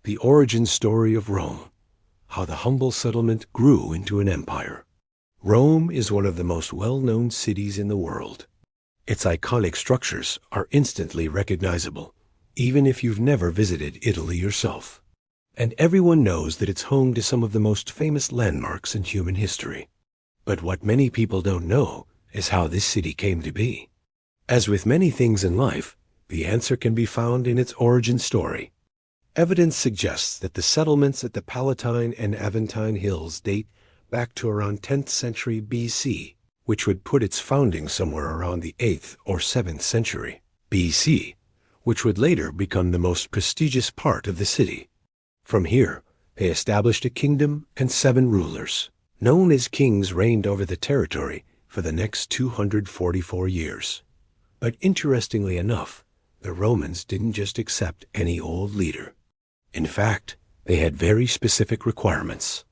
The origin story of Rome, how the humble settlement grew into an empire. Rome is one of the most well-known cities in the world. Its iconic structures are instantly recognizable, even if you've never visited Italy yourself. And everyone knows that it's home to some of the most famous landmarks in human history. But what many people don't know is how this city came to be. As with many things in life, the answer can be found in its origin story. Evidence suggests that the settlements at the Palatine and Aventine Hills date back to around 10th century BC, which would put its founding somewhere around the 8th or 7th century BC, which would later become the most prestigious part of the city. From here, they established a kingdom and 7 rulers, known as kings, reigned over the territory for the next 244 years. But interestingly enough, the Romans didn't just accept any old leader. In fact, they had very specific requirements.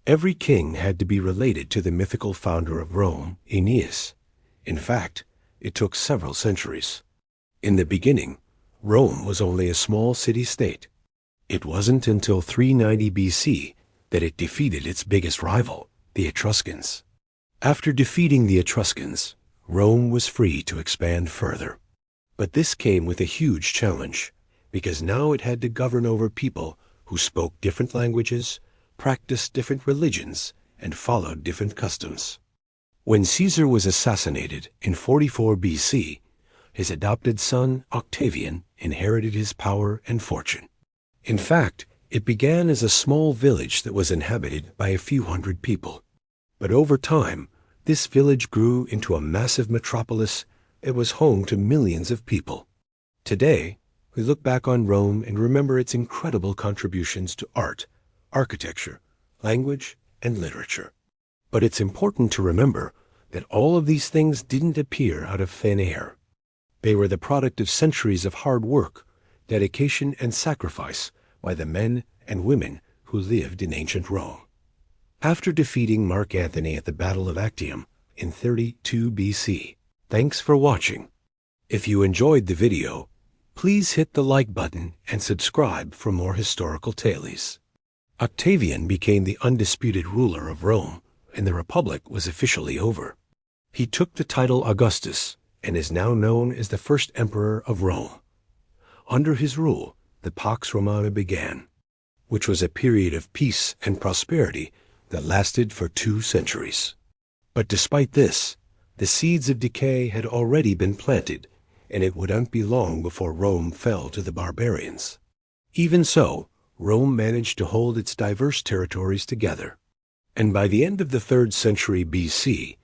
Every king had to be related to the mythical founder of Rome, Aeneas. In fact, it took several centuries. In the beginning, Rome was only a small city-state. It wasn't until 390 BC that it defeated its biggest rival, the Etruscans. After defeating the Etruscans, Rome was free to expand further. But this came with a huge challenge, because now it had to govern over people who spoke different languages, practiced different religions, and followed different customs. When Caesar was assassinated in 44 BC, his adopted son Octavian inherited his power and fortune. In fact, it began as a small village that was inhabited by a few hundred people. But over time, this village grew into a massive metropolis. It was home to millions of people. Today, we look back on Rome and remember its incredible contributions to art, architecture, language, and literature. But it's important to remember that all of these things didn't appear out of thin air. They were the product of centuries of hard work, dedication, and sacrifice by the men and women who lived in ancient Rome. After defeating Mark Antony at the Battle of Actium in 32 BC, thanks for watching. If you enjoyed the video, please hit the like button and subscribe for more historical tales. Octavian became the undisputed ruler of Rome, and the Republic was officially over. He took the title Augustus and is now known as the first emperor of Rome. Under his rule, the Pax Romana began, which was a period of peace and prosperity that lasted for 2 centuries. But despite this, the seeds of decay had already been planted, and it wouldn't be long before Rome fell to the barbarians. Even so, Rome managed to hold its diverse territories together, and by the end of the 3rd century BC,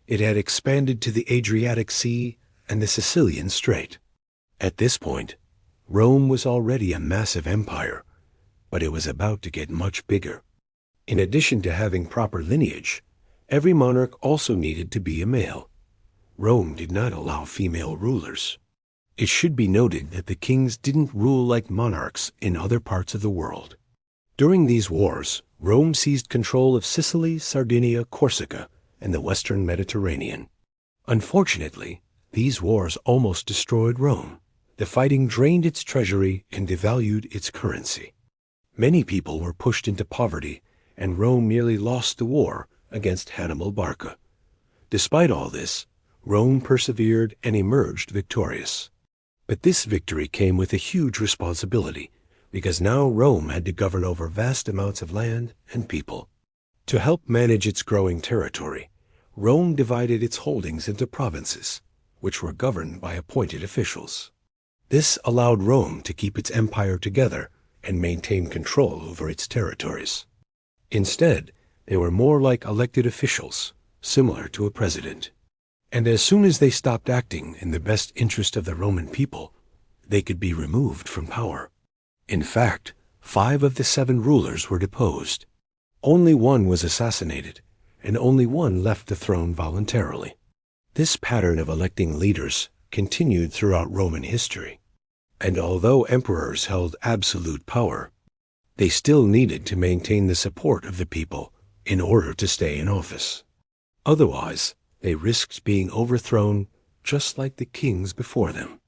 it had expanded to the Adriatic Sea and the Sicilian Strait. At this point, Rome was already a massive empire, but it was about to get much bigger. In addition to having proper lineage, every monarch also needed to be a male. Rome did not allow female rulers. It should be noted that the kings didn't rule like monarchs in other parts of the world. During these wars, Rome seized control of Sicily, Sardinia, Corsica, and the western Mediterranean. Unfortunately, these wars almost destroyed Rome. The fighting drained its treasury and devalued its currency. Many people were pushed into poverty, and Rome nearly lost the war against Hannibal Barca. Despite all this, Rome persevered and emerged victorious. But this victory came with a huge responsibility, because now Rome had to govern over vast amounts of land and people. To help manage its growing territory, Rome divided its holdings into provinces, which were governed by appointed officials. This allowed Rome to keep its empire together and maintain control over its territories. Instead, they were more like elected officials, similar to a president. And as soon as they stopped acting in the best interest of the Roman people, they could be removed from power. In fact, 5 of the 7 rulers were deposed. Only 1 was assassinated, and only 1 left the throne voluntarily. This pattern of electing leaders continued throughout Roman history. And although emperors held absolute power, they still needed to maintain the support of the people in order to stay in office. Otherwise, they risked being overthrown just like the kings before them.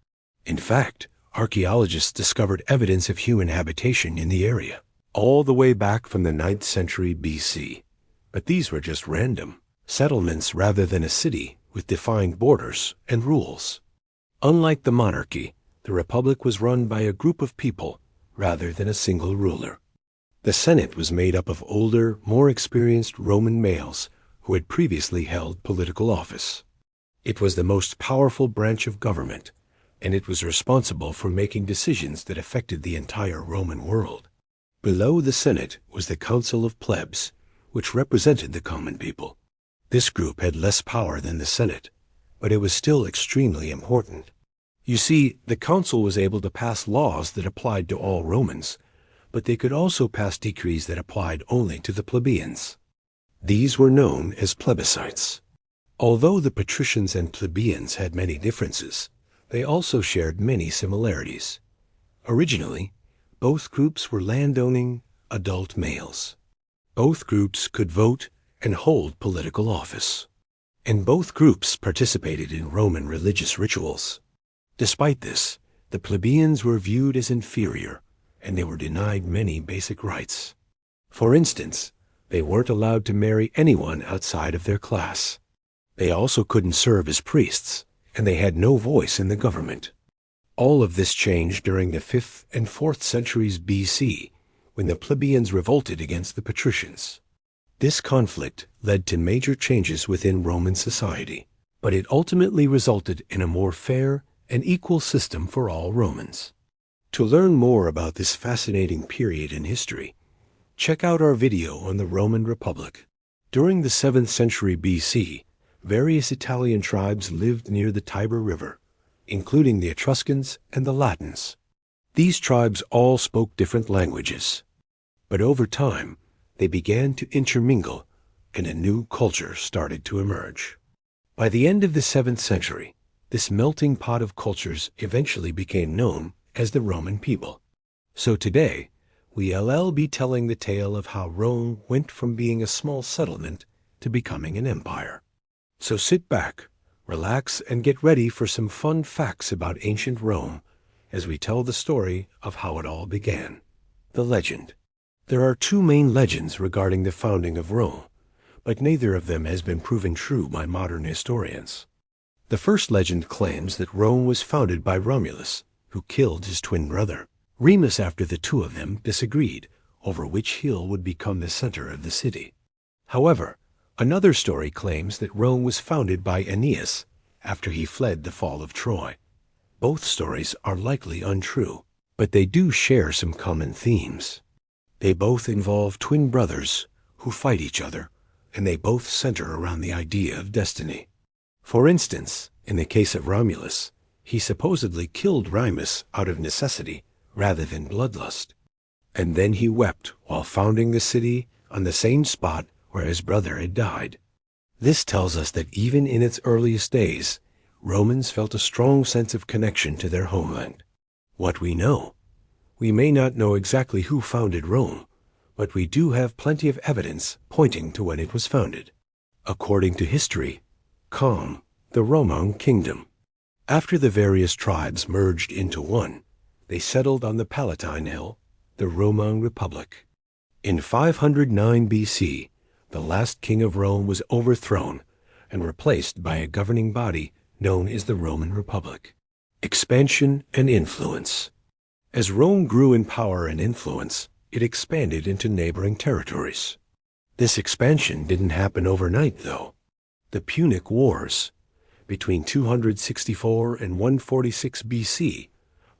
In fact, Archaeologists discovered evidence of human habitation in the area, all the way back from the 9th century BC. But these were just random settlements rather than a city with defined borders and rules. Unlike the monarchy, the republic was run by a group of people rather than a single ruler. The Senate was made up of older, more experienced Roman males who had previously held political office. It was the most powerful branch of government, and it was responsible for making decisions that affected the entire Roman world. Below the Senate was the Council of Plebs, which represented the common people. This group had less power than the Senate, but it was still extremely important. You see, the council was able to pass laws that applied to all Romans, but they could also pass decrees that applied only to the plebeians. These were known as plebiscites. Although the patricians and plebeians had many differences, they also shared many similarities. Originally, both groups were landowning adult males. Both groups could vote and hold political office. And both groups participated in Roman religious rituals. Despite this, the plebeians were viewed as inferior, and they were denied many basic rights. For instance, they weren't allowed to marry anyone outside of their class. They also couldn't serve as priests, and they had no voice in the government. All of this changed during the 5th and 4th centuries BC, when the plebeians revolted against the patricians. This conflict led to major changes within Roman society, but it ultimately resulted in a more fair and equal system for all Romans. To learn more about this fascinating period in history, check out our video on the Roman Republic. During the 7th century BC, various Italian tribes lived near the Tiber River, including the Etruscans and the Latins. These tribes all spoke different languages, but over time, they began to intermingle, and a new culture started to emerge. By the end of the 7th century, this melting pot of cultures eventually became known as the Roman people. So today, we'll be telling the tale of how Rome went from being a small settlement to becoming an empire. So sit back, relax, and get ready for some fun facts about ancient Rome as we tell the story of how it all began. The legend. There are two main legends regarding the founding of Rome, but neither of them has been proven true by modern historians. The first legend claims that Rome was founded by Romulus, who killed his twin brother, Remus, after the two of them disagreed over which hill would become the center of the city. However, another story claims that Rome was founded by Aeneas after he fled the fall of Troy. Both stories are likely untrue, but they do share some common themes. They both involve twin brothers who fight each other, and they both center around the idea of destiny. For instance, in the case of Romulus, he supposedly killed Remus out of necessity rather than bloodlust. And then he wept while founding the city on the same spot where his brother had died. This tells us that even in its earliest days, Romans felt a strong sense of connection to their homeland. What we know. We may not know exactly who founded Rome, but we do have plenty of evidence pointing to when it was founded. According to history, Com, the Roman kingdom. After the various tribes merged into one, they settled on the Palatine Hill, the Roman Republic. In 509 BC, the last king of Rome was overthrown and replaced by a governing body known as the Roman Republic. Expansion and influence. As Rome grew in power and influence, it expanded into neighboring territories. This expansion didn't happen overnight, though. The Punic Wars. Between 264 and 146 BC,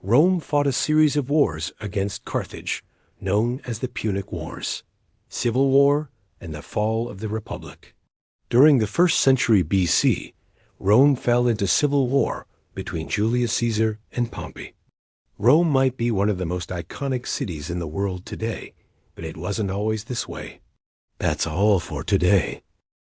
Rome fought a series of wars against Carthage, known as the Punic Wars, Civil War, and the fall of the Republic. During the 1st century BC, Rome fell into civil war between Julius Caesar and Pompey. Rome might be one of the most iconic cities in the world today, but it wasn't always this way. That's all for today.